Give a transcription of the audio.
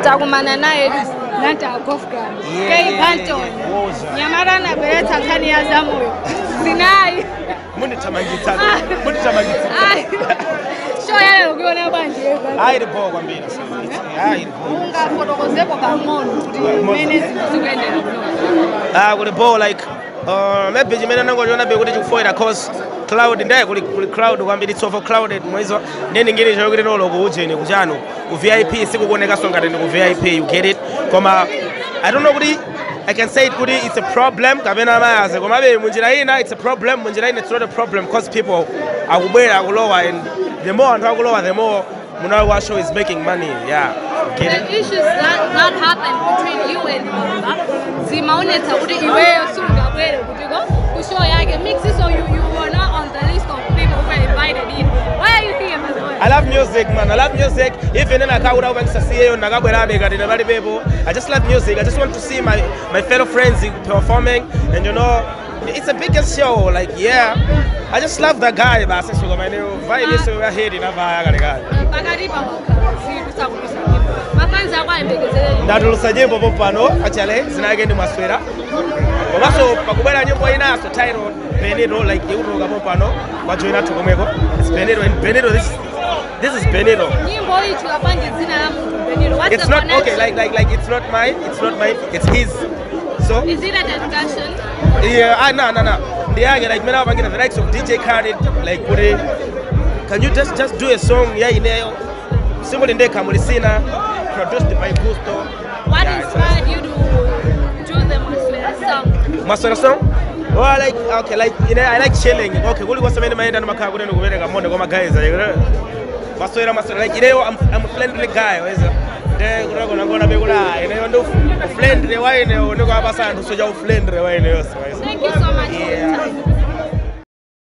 takumana naye nanta Kofgram kei Banton nyamarana bereta Nkhani ya zamoyo Zinayi munditamangitsa show yale ukiona banje hayi ripo kwambira hayi ungafotokozeko kamono kuti mene zikuendera kulipo like maybe jimene nangoliona be kuti chikufoera cause cloud ndaye kuli crowd kwambiri it's overcrowded mwezo then ngiri jo kuti nolo kuujeni kuchano ku VIP sikukuoneka songa ndi ku VIP you get it koma I don't know kuti I can say it it's a problem kapena mayaze koma be munjira ina it's a problem munjira ina it's not a problem cause people akubwera akulowa and the more anthu akulowa the more Munawa show is making money, yeah. The issues that happen between you and Gwamba, zimaoneta kuti iweyo sungabwere kuti go kushow yake mix so you were not on the list of people who were invited in. Why are you here, by the way? I love music, man. I love music. Even in Akaura when Sasiyo Nagabwera Bega in Bali Bebo, I just love music. I just want to see my fellow friends performing, and you know, it's a biggest show. Like, yeah, I just love that guy. But since we got my new vibe, so we're here in Avaya. Ndatulusa nyimbo popano achale Zinayi ndi maswera komanso pakubwera nyimbo ina so title Benito like yuroga popano kwa joina tukomeko it's Benito and Benito this is Benito nyimbo hii tulapanje zina la Benito what's it's not okay like it's not mine it's his so is it a discussion yeah no ndiye like mena bangira the likes of DJ Khaled like can you just do a song yeah ineyo simply ndeka mulisina produced by Gusto. What inspired you to do the Maswera song? Maswera song? Oh, I like, okay, like, you know, I like chilling. Okay, what was the main mind and my car? My guys, Maswera, like, you know, I'm a friendly guy. They're gonna be good. You know, friendly, why, you know, so you're friendly. Thank you so much. Yeah.